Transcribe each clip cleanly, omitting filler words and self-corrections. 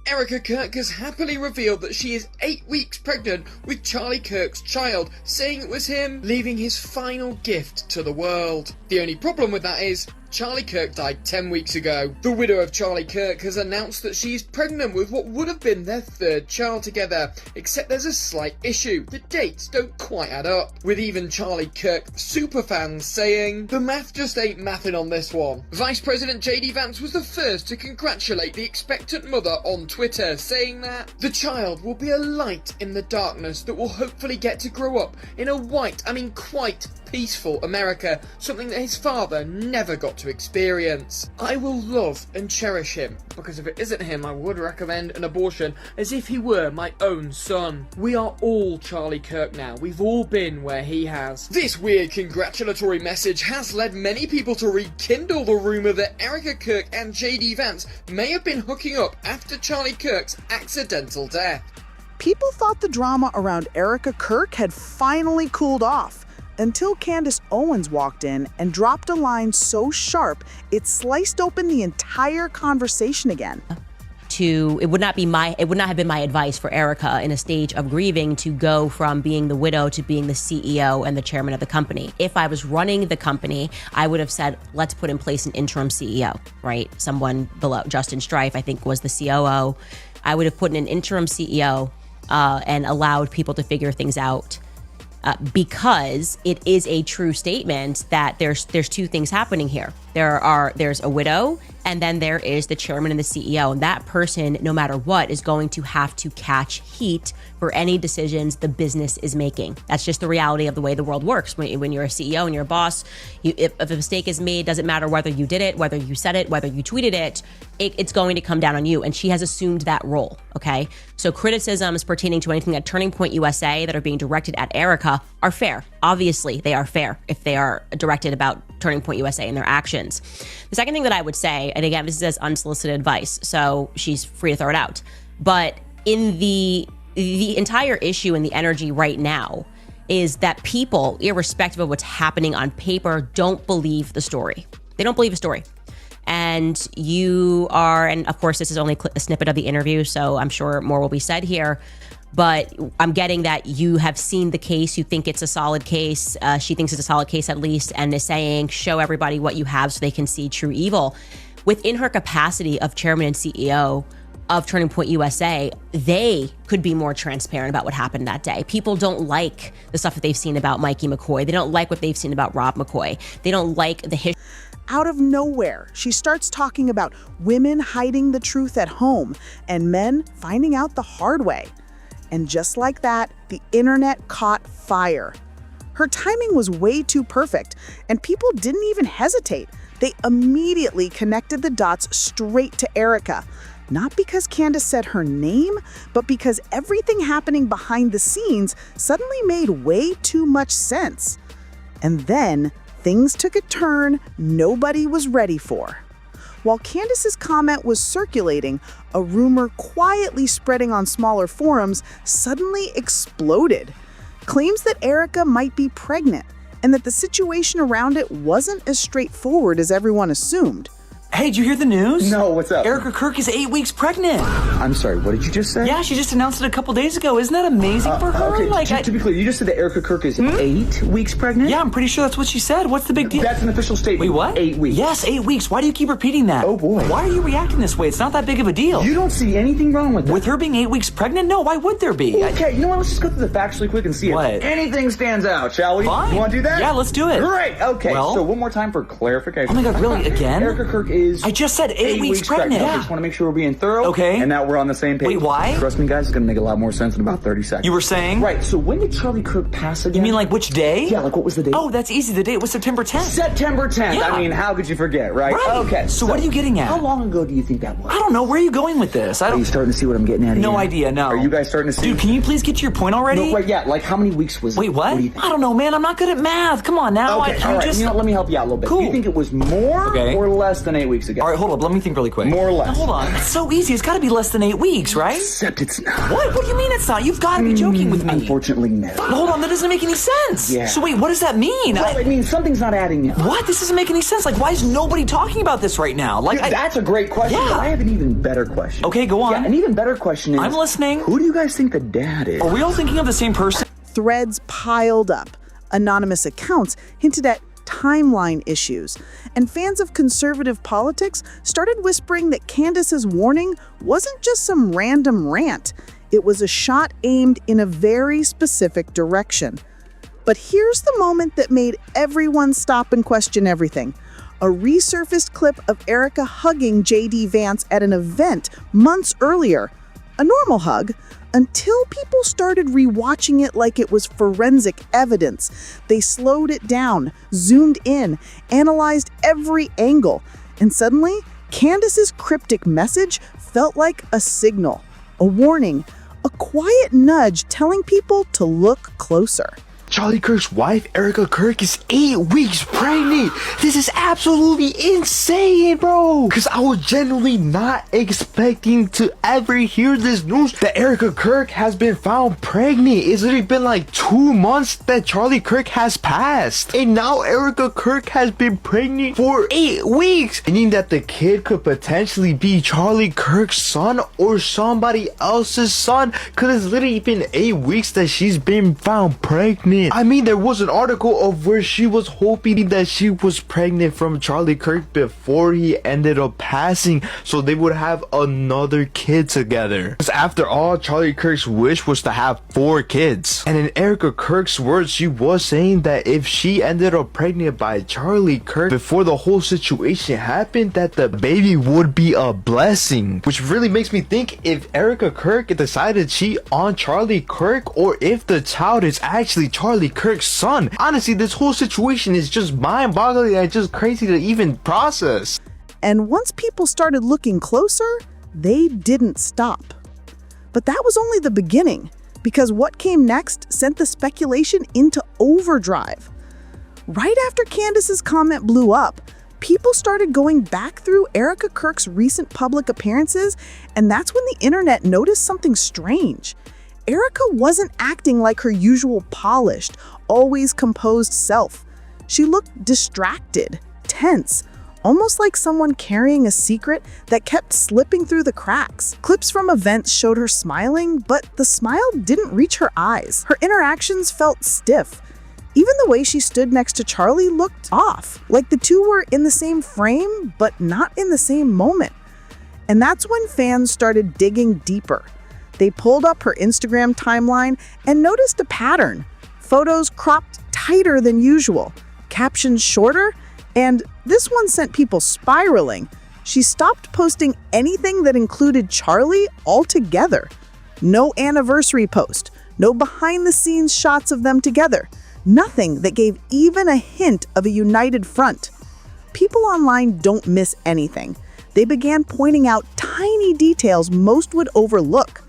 Erika Kirk has happily revealed that she is 8 weeks pregnant with Charlie Kirk's child, saying it was him, leaving his final gift to the world. The only problem with that is, Charlie Kirk died 10 weeks ago. The widow of Charlie Kirk has announced that she's pregnant with what would have been their third child together, except there's a slight issue. The dates don't quite add up, with even Charlie Kirk superfans saying, "The math just ain't mathing on this one." Vice President JD Vance was the first to congratulate the expectant mother on Twitter, saying that the child will be a light in the darkness that will hopefully get to grow up in a quite peaceful America, something that his father never got to experience. "I will love and cherish him, because if it isn't him, I would recommend an abortion as if he were my own son. We are all Charlie Kirk now. We've all been where he has." This weird congratulatory message has led many people to rekindle the rumour that Erika Kirk and JD Vance may have been hooking up after Charlie Kirk's accidental death. People thought the drama around Erika Kirk had finally cooled off, until Candace Owens walked in and dropped a line so sharp it sliced open the entire conversation again. It would not have been my advice for Erika in a stage of grieving to go from being the widow to being the CEO and the chairman of the company. If I was running the company, I would have said, let's put in place an interim CEO, right? Someone below. Justin Strife, I think, was the COO. I would have put in an interim CEO and allowed people to figure things out. Because it is a true statement that there's two things happening here. There's a widow, and then there is the chairman and the CEO. And that person, no matter what, is going to have to catch heat for any decisions the business is making. That's just the reality of the way the world works. When you're a CEO and you're a boss, if a mistake is made, doesn't matter whether you did it, whether you said it, whether you tweeted it, it's going to come down on you. And she has assumed that role, okay? So criticisms pertaining to anything at Turning Point USA that are being directed at Erika are fair. Obviously, they are fair if they are directed about Turning Point USA and their actions. The second thing that I would say, and again, this is unsolicited advice, so she's free to throw it out, but in the entire issue and the energy right now is that people, irrespective of what's happening on paper, don't believe the story. They don't believe a story. And and of course, this is only a snippet of the interview, so I'm sure more will be said here. But I'm getting that you have seen the case. You think it's a solid case. She thinks it's a solid case at least, and is saying, show everybody what you have so they can see true evil. Within her capacity of chairman and CEO of Turning Point USA, they could be more transparent about what happened that day. People don't like the stuff that they've seen about Mikey McCoy. They don't like what they've seen about Rob McCoy. They don't like the history. Out of nowhere, she starts talking about women hiding the truth at home and men finding out the hard way. And just like that, the internet caught fire. Her timing was way too perfect, and people didn't even hesitate. They immediately connected the dots straight to Erika. Not because Candace said her name, but because everything happening behind the scenes suddenly made way too much sense. And then things took a turn nobody was ready for. While Candace's comment was circulating, a rumor quietly spreading on smaller forums suddenly exploded. Claims that Erika might be pregnant and that the situation around it wasn't as straightforward as everyone assumed. Hey, did you hear the news? No, what's up? Erika Kirk is 8 weeks pregnant. I'm sorry, what did you just say? Yeah, she just announced it a couple days ago. Isn't that amazing for her? Okay, to be clear, you just said that Erika Kirk is 8 weeks pregnant? Yeah, I'm pretty sure that's what she said. What's the big deal? That's an official statement. Wait, what? 8 weeks. Yes, 8 weeks. Why do you keep repeating that? Oh, boy. Why are you reacting this way? It's not that big of a deal. You don't see anything wrong with that? With her being 8 weeks pregnant? No, why would there be? Okay, you know what? Let's just go through the facts really quick and see What? if anything stands out, shall we? Fine. You want to do that? Yeah, let's do it. Great, okay. Well? So one more time for clarification. Oh my God, really? Again? Erika Kirk is... I just said 8 weeks pregnant. Okay, just want to make sure we're being thorough. Okay. And that we're on the same page. Wait, why? Trust me, guys, it's going to make a lot more sense in about 30 seconds. You were saying? Right, so when did Charlie Kirk pass again? You mean like which day? Yeah, like what was the date? Oh, that's easy. The date was September 10th. September 10th. Yeah. I mean, how could you forget, right? Right. Okay. So what are you getting at? How long ago do you think that was? I don't know. Where are you going with this? Are you starting to see what I'm getting at? No here? idea, no. Are you guys starting to see? Dude, can you please get to your point already? No, wait, yeah, like how many weeks was it? Wait, what? What do you think? I don't know, man. I'm not good at math. Come on now. Okay, all right. You know, let me help you out a little bit. Cool. Do you think it was more Okay. or less than 8 weeks? weeks ago. All right, hold up. Let me think really quick. More or less. Now, hold on. It's so easy. It's got to be less than 8 weeks, right? Except it's not. What? What do you mean it's not? You've got to be joking with me. Unfortunately, no. Hold on. That doesn't make any sense. Yeah. So wait, what does that mean? Well, it means something's not adding up. What? This doesn't make any sense. Like, why is nobody talking about this right now? Like, Dude, that's a great question. Yeah. But I have an even better question. Okay, go on. Yeah, an even better question is... I'm listening. Who do you guys think the dad is? Are we all thinking of the same person? Threads piled up. Anonymous accounts hinted at timeline issues, and fans of conservative politics started whispering that Candace's warning wasn't just some random rant. It was a shot aimed in a very specific direction. But here's the moment that made everyone stop and question everything. A resurfaced clip of Erika hugging J.D. Vance at an event months earlier. A normal hug, until people started rewatching it like it was forensic evidence. They slowed it down, zoomed in, analyzed every angle, and suddenly, Candace's cryptic message felt like a signal, a warning, a quiet nudge telling people to look closer. Charlie Kirk's wife, Erika Kirk, is 8 weeks pregnant. This is absolutely insane, bro. Because I was genuinely not expecting to ever hear this news that Erika Kirk has been found pregnant. It's literally been like 2 months that Charlie Kirk has passed. And now Erika Kirk has been pregnant for 8 weeks. Meaning that the kid could potentially be Charlie Kirk's son or somebody else's son. Because it's literally been 8 weeks that she's been found pregnant. I mean, there was an article of where she was hoping that she was pregnant from Charlie Kirk before he ended up passing, so they would have another kid together. Because after all, Charlie Kirk's wish was to have 4 kids. And in Erika Kirk's words, she was saying that if she ended up pregnant by Charlie Kirk before the whole situation happened, that the baby would be a blessing. Which really makes me think if Erika Kirk decided to cheat on Charlie Kirk, or if the child is actually Charlie Kirk's son. Honestly, this whole situation is just mind-boggling and just crazy to even process. And once people started looking closer, they didn't stop. But that was only the beginning, because what came next sent the speculation into overdrive. Right after Candace's comment blew up, people started going back through Erika Kirk's recent public appearances, and that's when the internet noticed something strange. Erika wasn't acting like her usual polished, always composed self. She looked distracted, tense, almost like someone carrying a secret that kept slipping through the cracks. Clips from events showed her smiling, but the smile didn't reach her eyes. Her interactions felt stiff. Even the way she stood next to Charlie looked off, like the two were in the same frame, but not in the same moment. And that's when fans started digging deeper. They pulled up her Instagram timeline and noticed a pattern. Photos cropped tighter than usual, captions shorter, and this one sent people spiraling. She stopped posting anything that included Charlie altogether. No anniversary post, no behind-the-scenes shots of them together, nothing that gave even a hint of a united front. People online don't miss anything. They began pointing out tiny details most would overlook.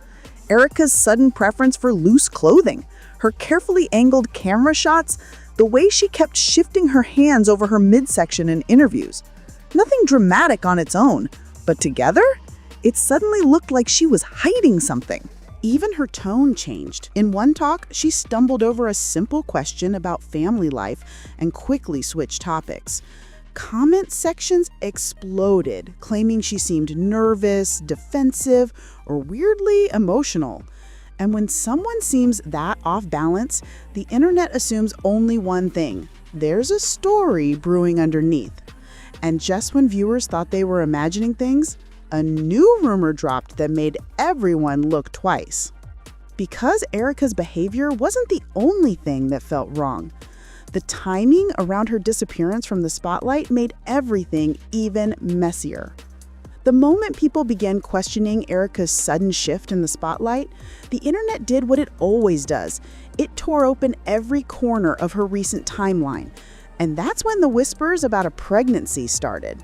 Erika's sudden preference for loose clothing, her carefully angled camera shots, the way she kept shifting her hands over her midsection in interviews. Nothing dramatic on its own, but together, it suddenly looked like she was hiding something. Even her tone changed. In one talk, she stumbled over a simple question about family life and quickly switched topics. Comment sections exploded, claiming she seemed nervous, defensive, or weirdly emotional. And when someone seems that off balance, the internet assumes only one thing: there's a story brewing underneath. And just when viewers thought they were imagining things, a new rumor dropped that made everyone look twice. Because Erika's behavior wasn't the only thing that felt wrong. The timing around her disappearance from the spotlight made everything even messier. The moment people began questioning Erika's sudden shift in the spotlight, the internet did what it always does. It tore open every corner of her recent timeline. And that's when the whispers about a pregnancy started.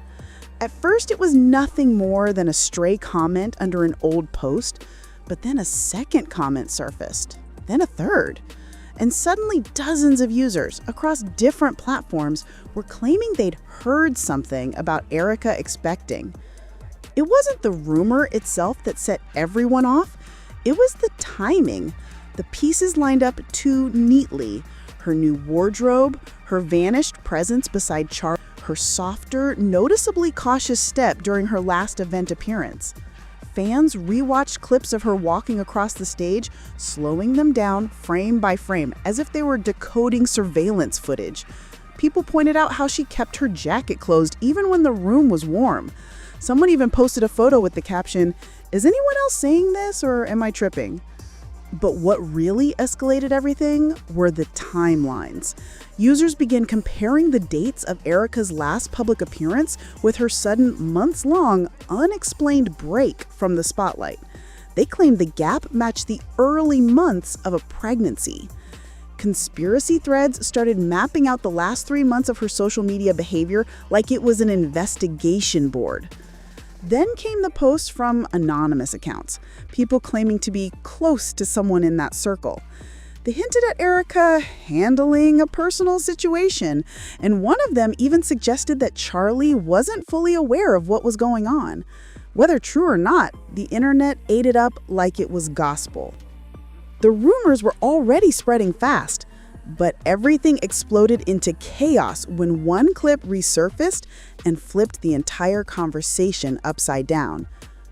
At first, it was nothing more than a stray comment under an old post, but then a second comment surfaced, then a third. And suddenly dozens of users across different platforms were claiming they'd heard something about Erika expecting. It wasn't the rumor itself that set everyone off, it was the timing. The pieces lined up too neatly. Her new wardrobe, her vanished presence beside Charlie, her softer, noticeably cautious step during her last event appearance. Fans rewatched clips of her walking across the stage, slowing them down frame by frame, as if they were decoding surveillance footage. People pointed out how she kept her jacket closed even when the room was warm. Someone even posted a photo with the caption, "Is anyone else saying this or am I tripping?" But what really escalated everything were the timelines. Users began comparing the dates of Erika's last public appearance with her sudden months-long, unexplained break from the spotlight. They claimed the gap matched the early months of a pregnancy. Conspiracy threads started mapping out the last 3 months of her social media behavior like it was an investigation board. Then came the posts from anonymous accounts, people claiming to be close to someone in that circle. They hinted at Erika handling a personal situation, and one of them even suggested that Charlie wasn't fully aware of what was going on. Whether true or not, the internet ate it up like it was gospel. The rumors were already spreading fast, but everything exploded into chaos when one clip resurfaced and flipped the entire conversation upside down.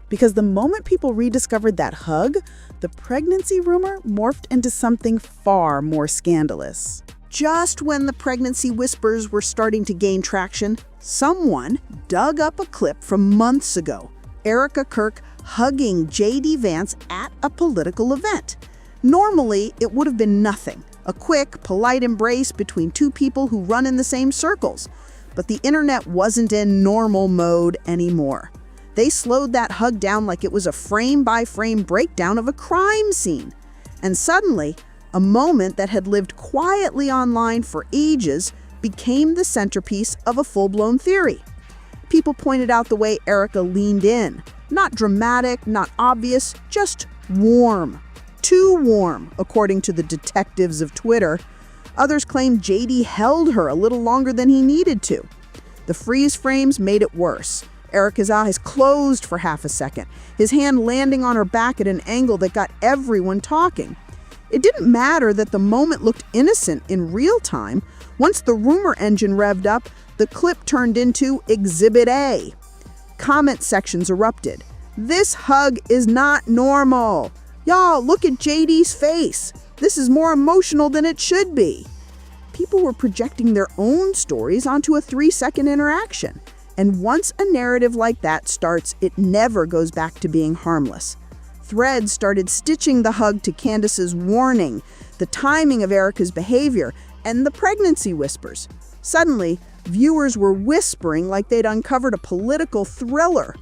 Because the moment people rediscovered that hug, the pregnancy rumor morphed into something far more scandalous. Just when the pregnancy whispers were starting to gain traction, someone dug up a clip from months ago. Erika Kirk hugging J.D. Vance at a political event. Normally, it would have been nothing. A quick, polite embrace between two people who run in the same circles. But the internet wasn't in normal mode anymore. They slowed that hug down like it was a frame-by-frame breakdown of a crime scene. And suddenly, a moment that had lived quietly online for ages became the centerpiece of a full-blown theory. People pointed out the way Erika leaned in. Not dramatic, not obvious, just warm. Too warm, according to the detectives of Twitter. Others claimed JD held her a little longer than he needed to. The freeze frames made it worse. Erika's eyes closed for half a second, his hand landing on her back at an angle that got everyone talking. It didn't matter that the moment looked innocent in real time. Once the rumor engine revved up, the clip turned into Exhibit A. Comment sections erupted. "This hug is not normal. Y'all, look at JD's face. This is more emotional than it should be." People were projecting their own stories onto a 3-second interaction. And once a narrative like that starts, it never goes back to being harmless. Threads started stitching the hug to Candace's warning, the timing of Erika's behavior, and the pregnancy whispers. Suddenly, viewers were whispering like they'd uncovered a political thriller.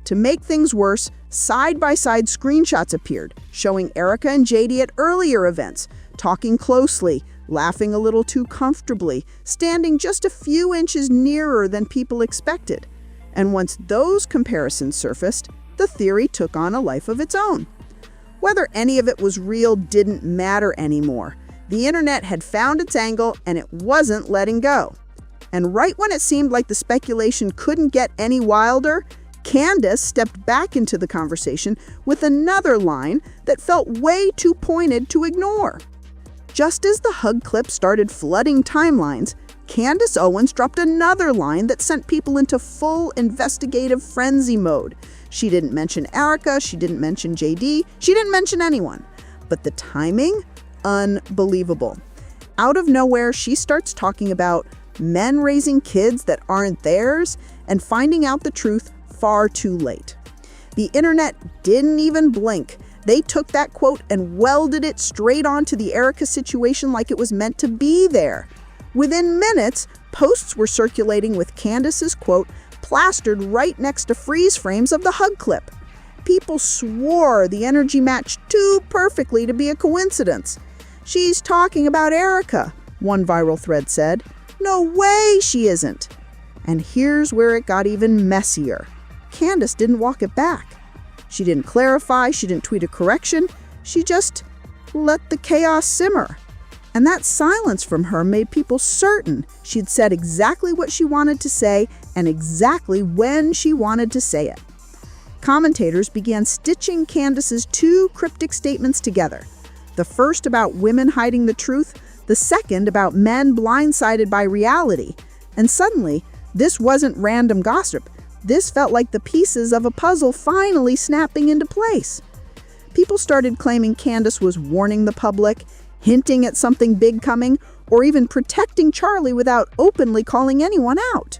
To make things worse, side-by-side screenshots appeared, showing Erika and JD at earlier events, talking closely, laughing a little too comfortably, standing just a few inches nearer than people expected. And once those comparisons surfaced, the theory took on a life of its own. Whether any of it was real didn't matter anymore. The internet had found its angle and it wasn't letting go. And right when it seemed like the speculation couldn't get any wilder, Candace stepped back into the conversation with another line that felt way too pointed to ignore. Just as the hug clip started flooding timelines, Candace Owens dropped another line that sent people into full investigative frenzy mode. She didn't mention Erika, she didn't mention JD, she didn't mention anyone. But the timing? Unbelievable. Out of nowhere, she starts talking about men raising kids that aren't theirs and finding out the truth far too late. The internet didn't even blink. They took that quote and welded it straight onto the Erika situation like it was meant to be there. Within minutes, posts were circulating with Candace's quote plastered right next to freeze frames of the hug clip. People swore the energy matched too perfectly to be a coincidence. "She's talking about Erika," one viral thread said. "No way she isn't." And here's where it got even messier. Candace didn't walk it back. She didn't clarify, she didn't tweet a correction, she just let the chaos simmer. And that silence from her made people certain she'd said exactly what she wanted to say and exactly when she wanted to say it. Commentators began stitching Candace's two cryptic statements together. The first about women hiding the truth, the second about men blindsided by reality. And suddenly, this wasn't random gossip. This felt like the pieces of a puzzle finally snapping into place. People started claiming Candace was warning the public, hinting at something big coming, or even protecting Charlie without openly calling anyone out.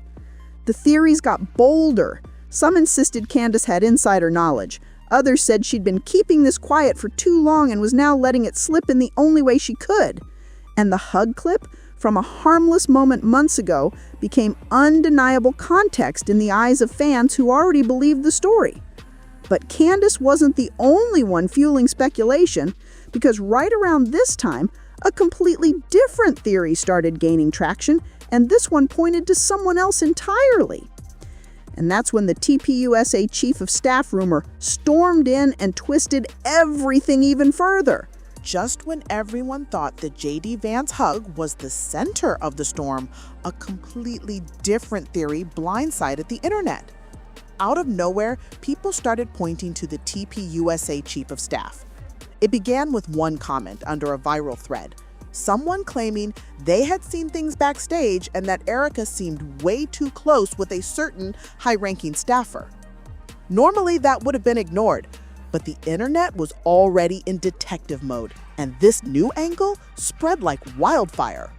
The theories got bolder. Some insisted Candace had insider knowledge. Others said she'd been keeping this quiet for too long and was now letting it slip in the only way she could. And the hug clip from a harmless moment months ago became undeniable context in the eyes of fans who already believed the story. But Candace wasn't the only one fueling speculation, because right around this time, a completely different theory started gaining traction, and this one pointed to someone else entirely. And that's when the TPUSA Chief of Staff rumor stormed in and twisted everything even further. Just when everyone thought that J.D. Vance's hug was the center of the storm, a completely different theory blindsided the internet. Out of nowhere, people started pointing to the TPUSA Chief of Staff. It began with one comment under a viral thread. Someone claiming they had seen things backstage and that Erika seemed way too close with a certain high-ranking staffer. Normally, that would have been ignored, but the internet was already in detective mode, and this new angle spread like wildfire.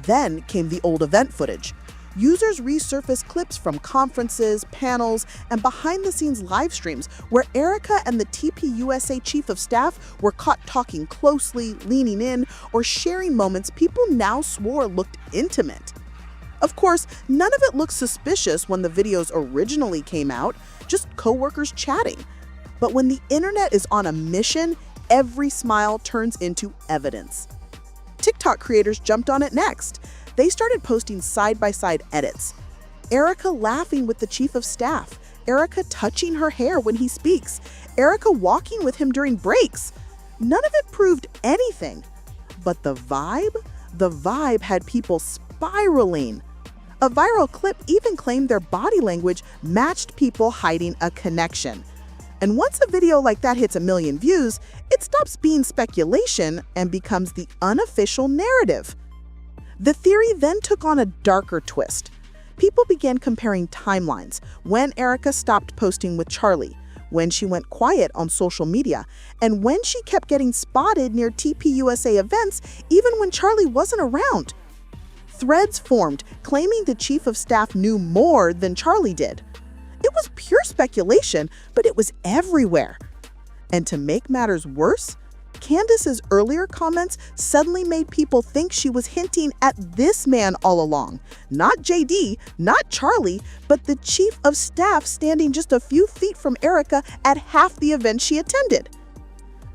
Then came the old event footage. Users resurfaced clips from conferences, panels, and behind-the-scenes live streams where Erika and the TPUSA Chief of Staff were caught talking closely, leaning in, or sharing moments people now swore looked intimate. Of course, none of it looked suspicious when the videos originally came out, just coworkers chatting. But when the internet is on a mission, every smile turns into evidence. TikTok creators jumped on it next. They started posting side-by-side edits. Erika laughing with the Chief of Staff, Erika touching her hair when he speaks, Erika walking with him during breaks. None of it proved anything. But the vibe had people spiraling. A viral clip even claimed their body language matched people hiding a connection. And once a video like that hits 1 million views, it stops being speculation and becomes the unofficial narrative. The theory then took on a darker twist. People began comparing timelines, when Erika stopped posting with Charlie, when she went quiet on social media, and when she kept getting spotted near TPUSA events even when Charlie wasn't around. Threads formed claiming the Chief of Staff knew more than Charlie did. It was pure speculation, but it was everywhere. And to make matters worse, Candace's earlier comments suddenly made people think she was hinting at this man all along. Not JD, not Charlie, but the Chief of Staff standing just a few feet from Erika at half the events she attended.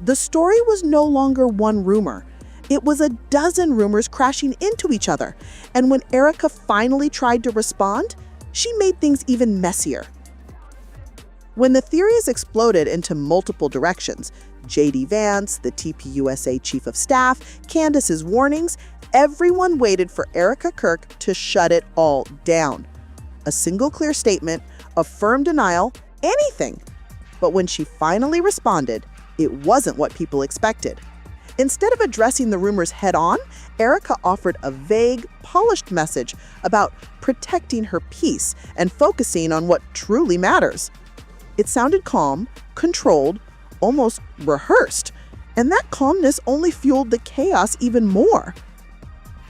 The story was no longer one rumor. It was a dozen rumors crashing into each other. And when Erika finally tried to respond, she made things even messier. When the theories exploded into multiple directions, J.D. Vance, the TPUSA Chief of Staff, Candace's warnings, everyone waited for Erika Kirk to shut it all down. A single clear statement, a firm denial, anything. But when she finally responded, it wasn't what people expected. Instead of addressing the rumors head-on, Erika offered a vague, polished message about protecting her peace and focusing on what truly matters. It sounded calm, controlled, almost rehearsed, and that calmness only fueled the chaos even more.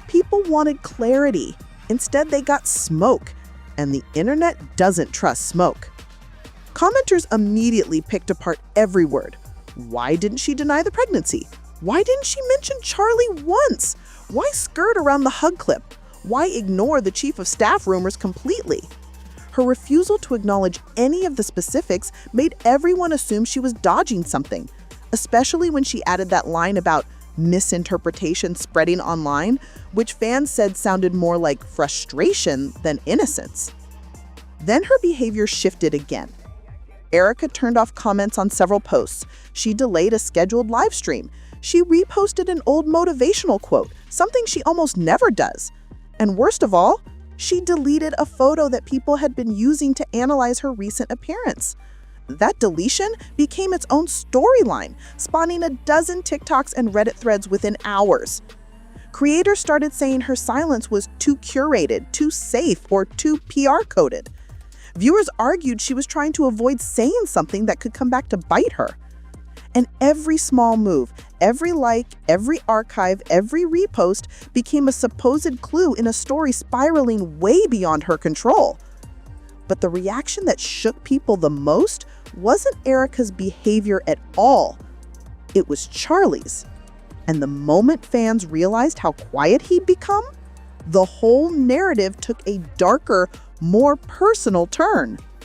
People wanted clarity. Instead, they got smoke, and the internet doesn't trust smoke. Commenters immediately picked apart every word. Why didn't she deny the pregnancy? Why didn't she mention Charlie once? Why skirt around the hug clip? Why ignore the Chief of Staff rumors completely? Her refusal to acknowledge any of the specifics made everyone assume she was dodging something, especially when she added that line about misinterpretation spreading online, which fans said sounded more like frustration than innocence. Then her behavior shifted again. Erika turned off comments on several posts. She delayed a scheduled live stream. She reposted an old motivational quote, something she almost never does. And worst of all, she deleted a photo that people had been using to analyze her recent appearance. That deletion became its own storyline, spawning a dozen TikToks and Reddit threads within hours. Creators started saying her silence was too curated, too safe, or too PR-coded. Viewers argued she was trying to avoid saying something that could come back to bite her. And every small move, every like, every archive, every repost became a supposed clue in a story spiraling way beyond her control. But the reaction that shook people the most wasn't Erika's behavior at all. It was Charlie's. And the moment fans realized how quiet he'd become, the whole narrative took a darker, more personal turn.